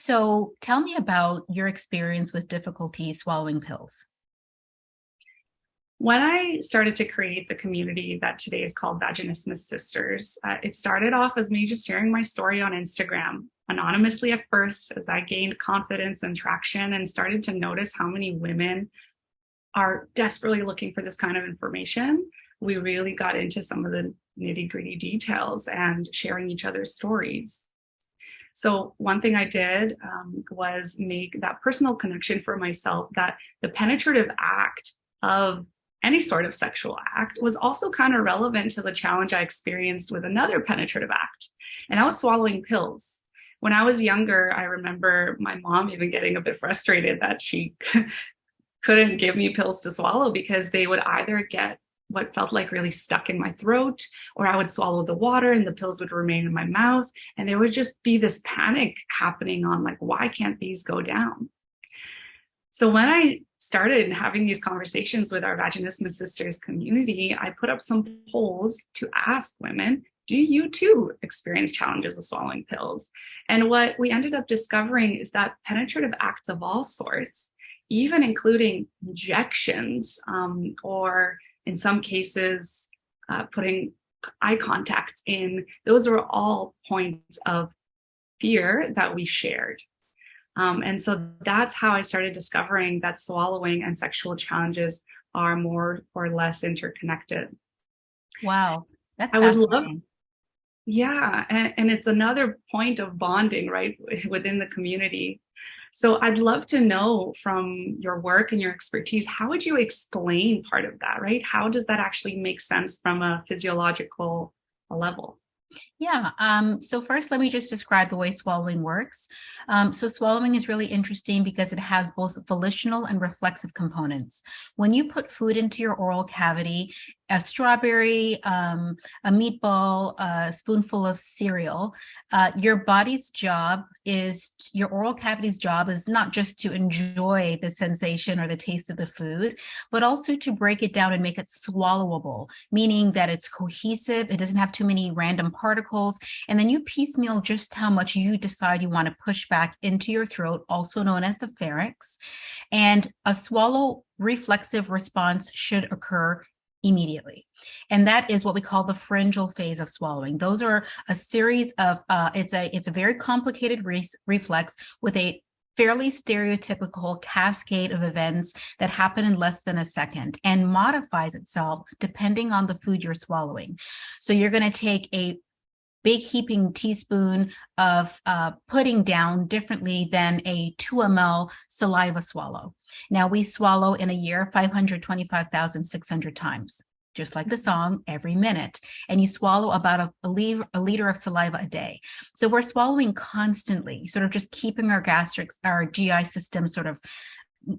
So tell me about your experience with difficulty swallowing pills. When I started to create the community that today is called Vaginismus Sisters, it started off as me just sharing my story on Instagram, anonymously at first, as I gained confidence and traction and started to notice how many women are desperately looking for this kind of information. We really got into some of the nitty-gritty details and sharing each other's stories. So one thing I did was make that personal connection for myself, that the penetrative act of any sort of sexual act was also kind of relevant to the challenge I experienced with another penetrative act. And I was swallowing pills. When I was younger, I remember my mom even getting a bit frustrated that she couldn't give me pills to swallow because they would either get what felt like really stuck in my throat, or I would swallow the water and the pills would remain in my mouth. And there would just be this panic happening on like, why can't these go down? So when I started having these conversations with our Vaginismus Sisters community, I put up some polls to ask women, do you too experience challenges with swallowing pills? And what we ended up discovering is that penetrative acts of all sorts, even including injections, or in some cases, putting eye contacts in, those are all points of fear that we shared. And so that's how I started discovering that swallowing and sexual challenges are more or less interconnected. Wow, that's I would love, fascinating. yeah, and it's another point of bonding, right, within the community. So I'd love to know from your work and your expertise, how would you explain part of that, right? How does that actually make sense from a physiological level? Yeah. So first, let me just describe the way swallowing works. So swallowing is really interesting because it has both volitional and reflexive components. When you put food into your oral cavity, a strawberry, a meatball, a spoonful of cereal, your body's job is, your oral cavity's job is not just to enjoy the sensation or the taste of the food, but also to break it down and make it swallowable, meaning that it's cohesive, it doesn't have too many random particles, and then you piecemeal just how much you decide you want to push back into your throat, also known as the pharynx. And a swallow reflexive response should occur immediately. And that is what we call the pharyngeal phase of swallowing. Those are a series of, it's a very complicated reflex with a fairly stereotypical cascade of events that happen in less than a second and modifies itself depending on the food you're swallowing. So you're going to take a big heaping teaspoon of pudding down differently than a 2 ml saliva swallow. Now we swallow in a year 525,600 times, just like the song, every minute. And you swallow about a liter of saliva a day. So we're swallowing constantly, sort of just keeping our our GI system sort of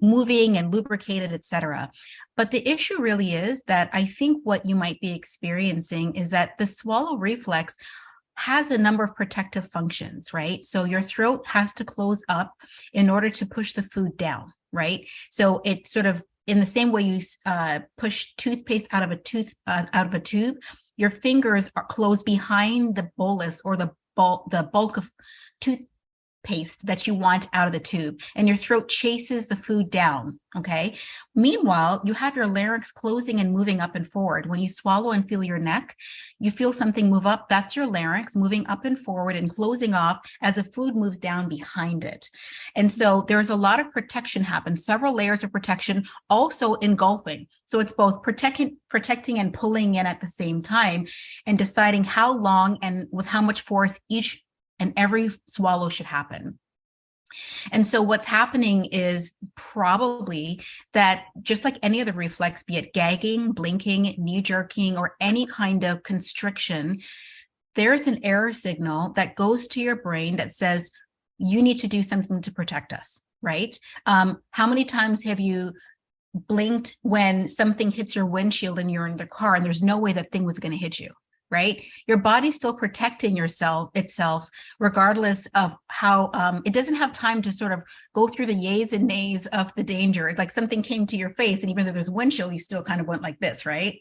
moving and lubricated, etc. But the issue really is that I think what you might be experiencing is that the swallow reflex has a number of protective functions, right? So your throat has to close up in order to push the food down, right? So it sort of, in the same way you push toothpaste out of a tube, your fingers are closed behind the bolus or the bulk of toothpaste that you want out of the tube, and your throat chases the food down. Okay. Meanwhile, you have your larynx closing and moving up and forward. When you swallow and feel your neck, you feel something move up. That's your larynx moving up and forward and closing off as the food moves down behind it. And so there's a lot of protection happens, several layers of protection, also engulfing. So it's both protecting and pulling in at the same time, and deciding how long and with how much force each and every swallow should happen. And so what's happening is probably that, just like any other reflex, be it gagging, blinking, knee jerking, or any kind of constriction, there's an error signal that goes to your brain that says, you need to do something to protect us, right? How many times have you blinked when something hits your windshield and you're in the car and there's no way that thing was going to hit you? Right? Your body's still protecting itself, regardless of how it doesn't have time to sort of go through the yays and nays of the danger. Like something came to your face, and even though there's a windshield, you still kind of went like this, right?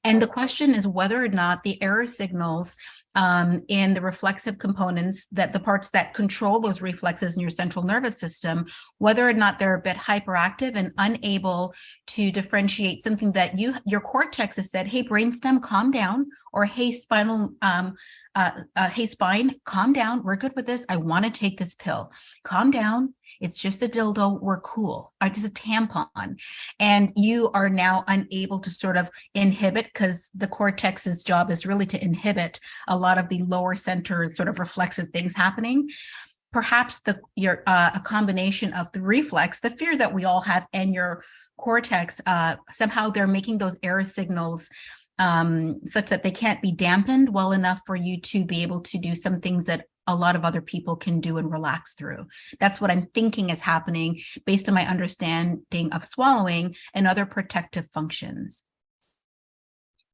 And the question is whether or not the error signals in the reflexive components, that the parts that control those reflexes in your central nervous system, whether or not they're a bit hyperactive and unable to differentiate something that your cortex has said, hey, brainstem, calm down, or hey, hey, spine, calm down. We're good with this. I want to take this pill. Calm down. It's just a dildo. We're cool. It's just a tampon. And you are now unable to sort of inhibit, because the cortex's job is really to inhibit a lot of the lower center sort of reflexive things happening. Perhaps a combination of the reflex, the fear that we all have, and your cortex, somehow they're making those error signals such that they can't be dampened well enough for you to be able to do some things that a lot of other people can do and relax through. That's what I'm thinking is happening based on my understanding of swallowing and other protective functions.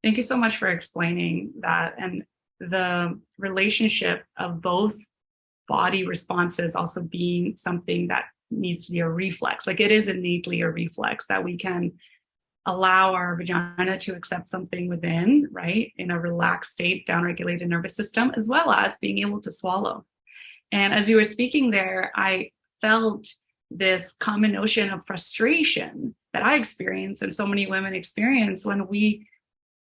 Thank you so much for explaining that, and the relationship of both body responses also being something that needs to be a reflex. Like, it is innately a reflex that we can allow our vagina to accept something within, right, in a relaxed state, downregulated nervous system, as well as being able to swallow. And as you were speaking there, I felt this common notion of frustration that I experience and so many women experience when we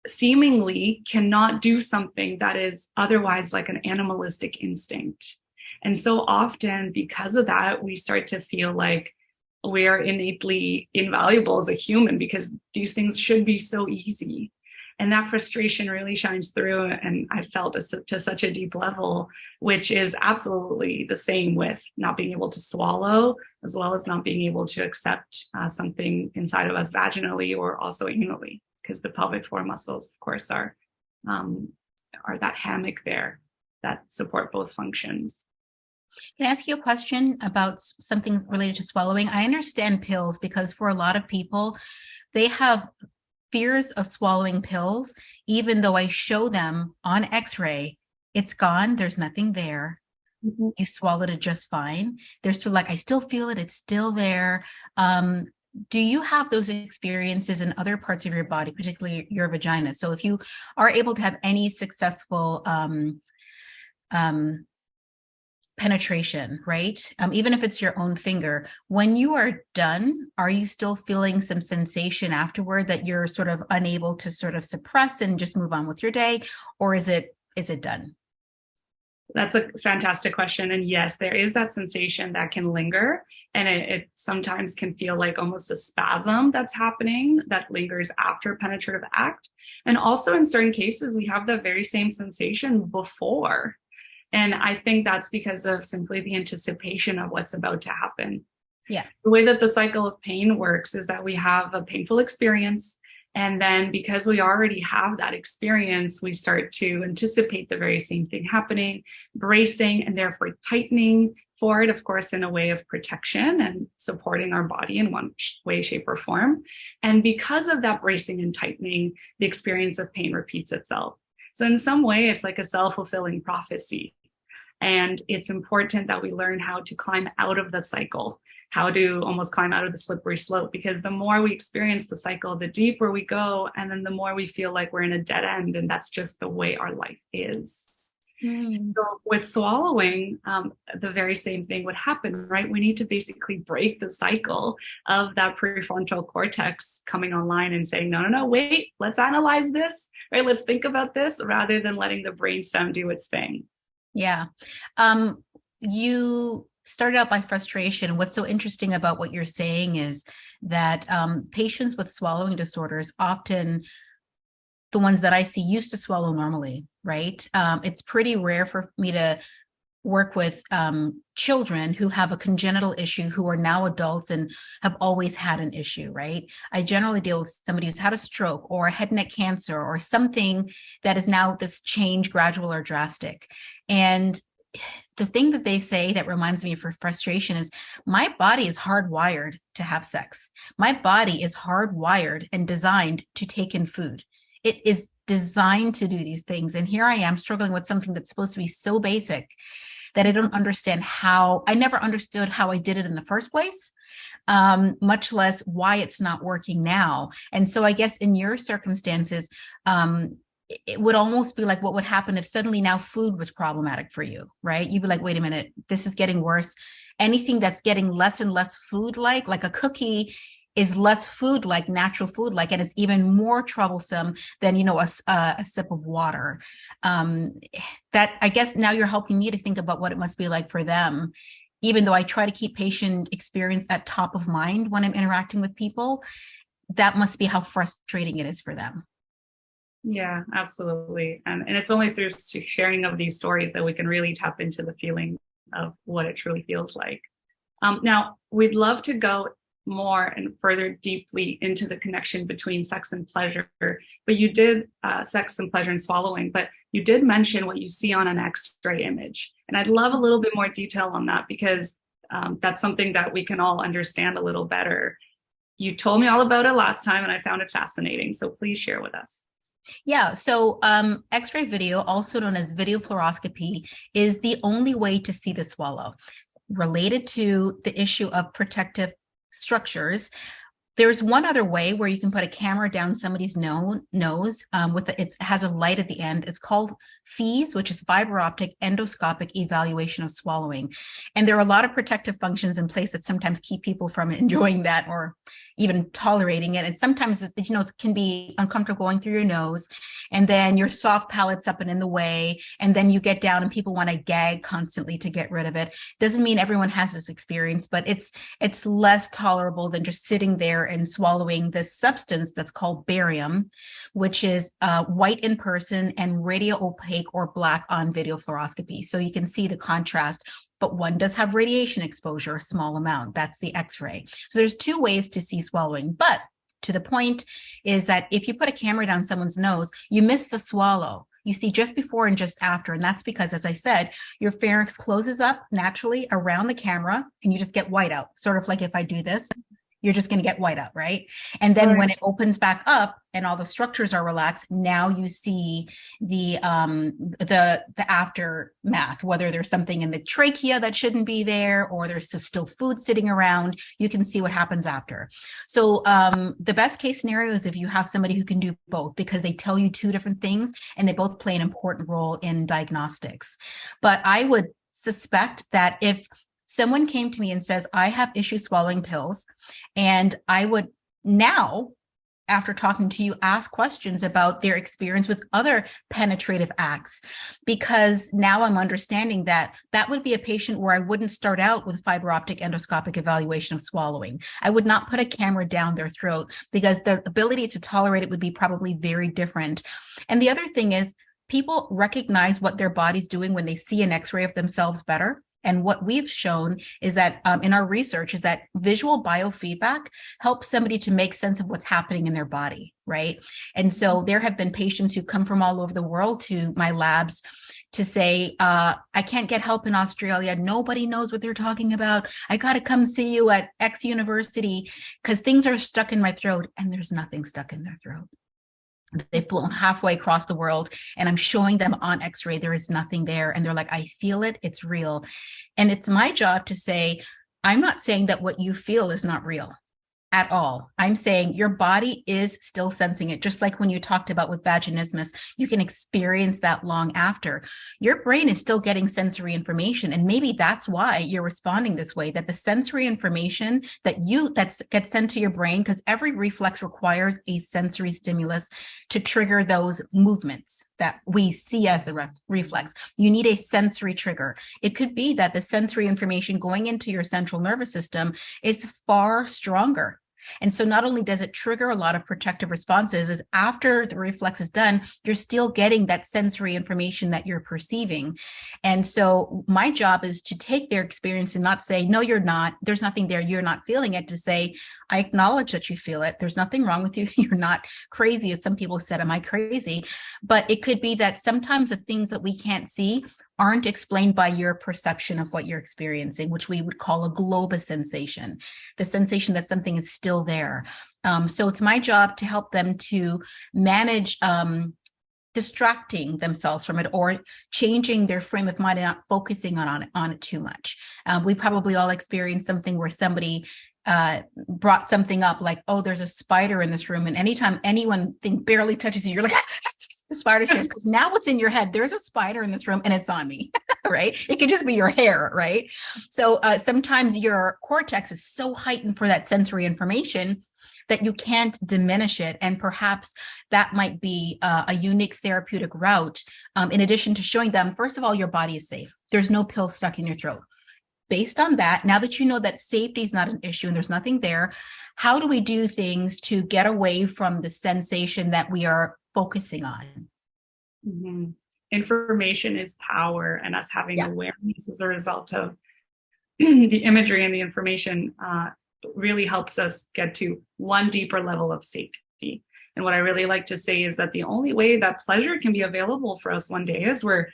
seemingly cannot do something that is otherwise like an animalistic instinct. And so often, because of that, we start to feel like we're innately invaluable as a human because these things should be so easy. And that frustration really shines through, and I felt to such a deep level, which is absolutely the same with not being able to swallow, as well as not being able to accept something inside of us vaginally or also anally, because the pelvic floor muscles, of course, are that hammock there that support both functions. Can I ask you a question about something related to swallowing? I understand pills because for a lot of people, they have fears of swallowing pills, even though I show them on X-ray, it's gone, there's nothing there. Mm-hmm. You swallowed it just fine. They're still like, I still feel it, it's still there. Do you have those experiences in other parts of your body, particularly your vagina? So if you are able to have any successful penetration, right? Even if it's your own finger, when you are done, are you still feeling some sensation afterward that you're sort of unable to sort of suppress and just move on with your day? Or is it done? That's a fantastic question. And yes, there is that sensation that can linger, and it sometimes can feel like almost a spasm that's happening that lingers after a penetrative act. And also in certain cases, we have the very same sensation before. And I think that's because of simply the anticipation of what's about to happen. Yeah. The way that the cycle of pain works is that we have a painful experience. And then because we already have that experience, we start to anticipate the very same thing happening, bracing and therefore tightening for it, of course, in a way of protection and supporting our body in one way, shape, or form. And because of that bracing and tightening, the experience of pain repeats itself. So in some way, it's like a self-fulfilling prophecy. And it's important that we learn how to climb out of the cycle, how to almost climb out of the slippery slope, because the more we experience the cycle, the deeper we go, and then the more we feel like we're in a dead end, and that's just the way our life is. So with swallowing, the very same thing would happen, right? We need to basically break the cycle of that prefrontal cortex coming online and saying, no, wait, let's analyze this, right? Let's think about this, rather than letting the brainstem do its thing. Yeah. You started out by frustration. What's so interesting about what you're saying is that patients with swallowing disorders, often the ones that I see, used to swallow normally, right? It's pretty rare for me to work with children who have a congenital issue, who are now adults and have always had an issue, right? I generally deal with somebody who's had a stroke or a head and neck cancer or something that is now this change, gradual or drastic. And the thing that they say that reminds me of frustration is, my body is hardwired to have sex. My body is hardwired and designed to take in food. It is designed to do these things. And here I am struggling with something that's supposed to be so basic that I don't understand how. I never understood how I did it in the first place, much less why it's not working now. And so I guess in your circumstances, it would almost be like what would happen if suddenly now food was problematic for you, right? You'd be like, wait a minute, this is getting worse. Anything that's getting less and less food like a cookie is less food like, natural food like, and it's even more troublesome than, a sip of water. That, I guess now you're helping me to think about what it must be like for them. Even though I try to keep patient experience at top of mind when I'm interacting with people, that must be how frustrating it is for them. Yeah, absolutely. And it's only through sharing of these stories that we can really tap into the feeling of what it truly feels like. Now, we'd love to go more and further deeply into the connection between sex and pleasure, but you did sex and pleasure and swallowing, but you did mention what you see on an X-ray image. And I'd love a little bit more detail on that, because that's something that we can all understand a little better. You told me all about it last time and I found it fascinating. So please share with us. Yeah, so X-ray video, also known as video fluoroscopy, is the only way to see the swallow. Related to the issue of protective structures, there's one other way where you can put a camera down somebody's nose it has a light at the end. It's called FEES, which is fiber optic endoscopic evaluation of swallowing. And there are a lot of protective functions in place that sometimes keep people from enjoying that or even tolerating it. And sometimes, it can be uncomfortable going through your nose, and then your soft palate's up and in the way, and then you get down and people want to gag constantly to get rid of it. Doesn't mean everyone has this experience, but it's less tolerable than just sitting there and swallowing this substance that's called barium, which is white in person and radio opaque or black on video fluoroscopy. So you can see the contrast, but one does have radiation exposure, a small amount. That's the X-ray. So there's two ways to see swallowing, but to the point is that if you put a camera down someone's nose, you miss the swallow. You see just before and just after. And that's because, as I said, your pharynx closes up naturally around the camera and you just get whiteout. Sort of like if I do this, you're just going to get whiteout, right? And then when it opens back up and all the structures are relaxed, now you see the aftermath, whether there's something in the trachea that shouldn't be there, or there's just still food sitting around. You can see what happens after. So the best case scenario is if you have somebody who can do both, because they tell you two different things and they both play an important role in diagnostics. But I would suspect that if someone came to me and says, I have issues swallowing pills, and I would now, after talking to you, ask questions about their experience with other penetrative acts, because now I'm understanding that that would be a patient where I wouldn't start out with fiber optic endoscopic evaluation of swallowing. I would not put a camera down their throat, because the ability to tolerate it would be probably very different. And the other thing is, people recognize what their body's doing when they see an X-ray of themselves better. And what we've shown is that in our research is that visual biofeedback helps somebody to make sense of what's happening in their body, right? And so there have been patients who come from all over the world to my labs to say, I can't get help in Australia. Nobody knows what they're talking about. I got to come see you at X university because things are stuck in my throat, and there's nothing stuck in their throat. They've flown halfway across the world, and I'm showing them on X-ray, there is nothing there. And they're like, I feel it, it's real. And it's my job to say, I'm not saying that what you feel is not real at all. I'm saying your body is still sensing it. Just like when you talked about with vaginismus, you can experience that long after. Your brain is still getting sensory information. And maybe that's why you're responding this way, that the sensory information that gets sent to your brain, because every reflex requires a sensory stimulus to trigger those movements that we see as the reflex. You need a sensory trigger. It could be that the sensory information going into your central nervous system is far stronger. And so not only does it trigger a lot of protective responses, is after the reflex is done, you're still getting that sensory information that you're perceiving. And so my job is to take their experience and not say, no, you're not, there's nothing there, you're not feeling it, to say, I acknowledge that you feel it. There's nothing wrong with you. You're not crazy, as some people said, am I crazy? But it could be that sometimes the things that we can't see aren't explained by your perception of what you're experiencing, which we would call a globus sensation, the sensation that something is still there. So it's my job to help them to manage distracting themselves from it, or changing their frame of mind and not focusing on it too much. We probably all experienced something where somebody brought something up like, oh, there's a spider in this room. And anytime anyone barely touches you, you're like, The spider shares, because now what's in your head, there's a spider in this room and it's on me, right? It could just be your hair, right? So sometimes your cortex is so heightened for that sensory information that you can't diminish it. And perhaps that might be a unique therapeutic route. In addition to showing them, first of all, your body is safe. There's no pill stuck in your throat. Based on that, now that you know that safety is not an issue and there's nothing there, how do we do things to get away from the sensation that we are focusing on? Mm-hmm. Information is power, and us having awareness as a result of the imagery and the information really helps us get to one deeper level of safety. And what I really like to say is that the only way that pleasure can be available for us one day is we're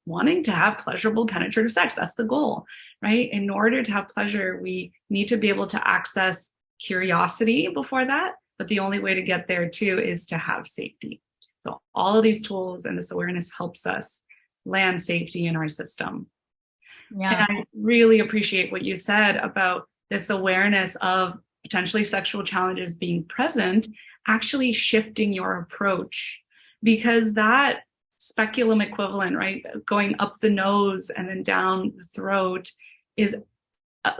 wanting to have pleasurable penetrative sex. That's the goal, right? In order to have pleasure, we need to be able to access curiosity before that. But the only way to get there too is to have safety. So all of these tools and this awareness helps us land safety in our system. Yeah. And I really appreciate what you said about this awareness of potentially sexual challenges being present, actually shifting your approach, because that speculum equivalent, right, going up the nose and then down the throat is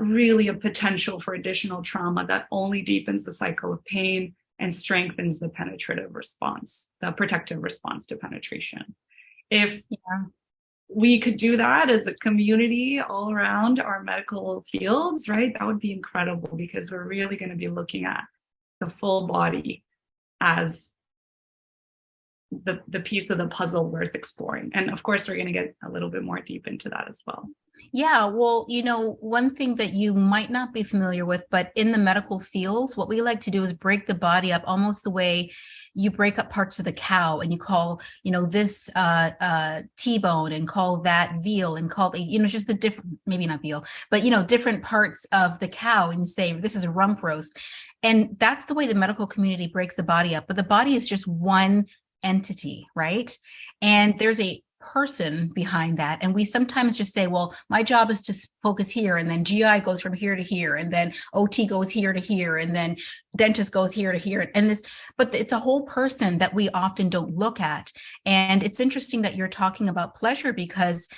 really a potential for additional trauma that only deepens the cycle of pain and strengthens the penetrative response, the protective response to penetration. If we could do that as a community all around our medical fields, right, that would be incredible, because we're really going to be looking at the full body as the piece of the puzzle worth exploring. And of course, we're going to get a little bit more deep into that as well. Yeah, well, one thing that you might not be familiar with, but in the medical fields, what we like to do is break the body up almost the way you break up parts of the cow, and you call, this T-bone, and call that veal, and call, just the different, maybe not veal, but, different parts of the cow, and you say, this is a rump roast. And that's the way the medical community breaks the body up. But the body is just one entity, right? And there's a person behind that. And we sometimes just say, well, my job is to focus here, and then GI goes from here to here, and then OT goes here to here, and then dentist goes here to here. And but it's a whole person that we often don't look at. And it's interesting that you're talking about pleasure, because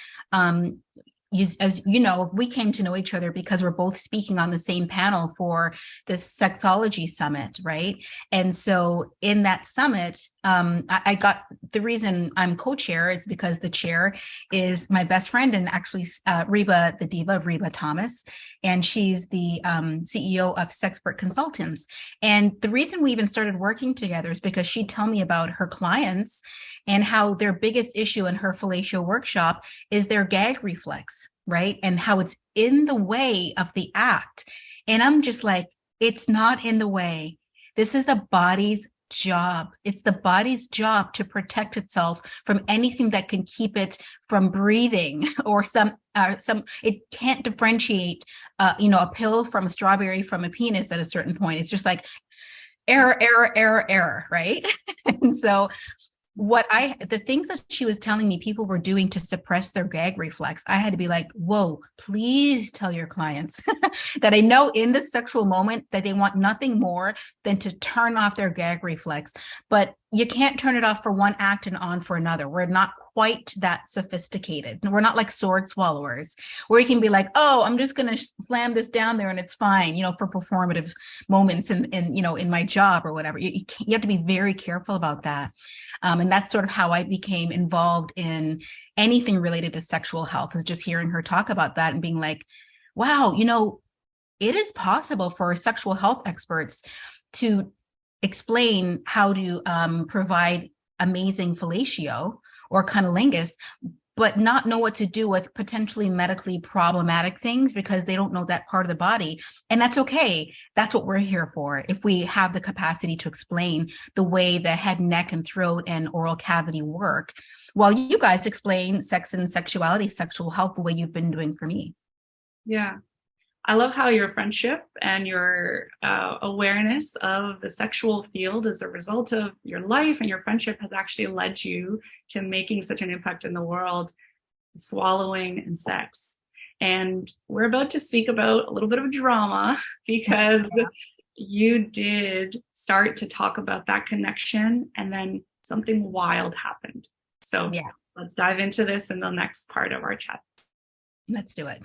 as you know, we came to know each other because we're both speaking on the same panel for the sexology summit, right? And so in that summit, I got, the reason I'm co-chair is because the chair is my best friend, and actually Reba, the diva, Reba Thomas, and she's the CEO of Sexpert Consultants. And the reason we even started working together is because she'd tell me about her clients and how their biggest issue in her fellatio workshop is their gag reflex, right? And how it's in the way of the act. And I'm just like, it's not in the way. This is the body's job. It's the body's job to protect itself from anything that can keep it from breathing, or it can't differentiate, a pill from a strawberry from a penis at a certain point. It's just like error, error, error, error, right? And so the things that she was telling me people were doing to suppress their gag reflex, I had to be like, whoa, please tell your clients that I know in the sexual moment that they want nothing more than to turn off their gag reflex. But you can't turn it off for one act and on for another. We're not quite that sophisticated. We're not like sword swallowers, where you can be like, oh, I'm just going to slam this down there and it's fine, for performative moments in my job or whatever. You have to be very careful about that. And that's sort of how I became involved in anything related to sexual health, is just hearing her talk about that and being like, wow, it is possible for sexual health experts to explain how to provide amazing fellatio or cunnilingus, but not know what to do with potentially medically problematic things because they don't know that part of the body. And that's okay. That's what we're here for. If we have the capacity to explain the way the head, neck, and throat and oral cavity work, while you guys explain sex and sexuality, sexual health, the way you've been doing for me. Yeah. I love how your friendship and your awareness of the sexual field as a result of your life and your friendship has actually led you to making such an impact in the world, swallowing and sex. And we're about to speak about a little bit of drama, because you did start to talk about that connection, and then something wild happened. So Yeah, let's dive into this in the next part of our chat. let's do it.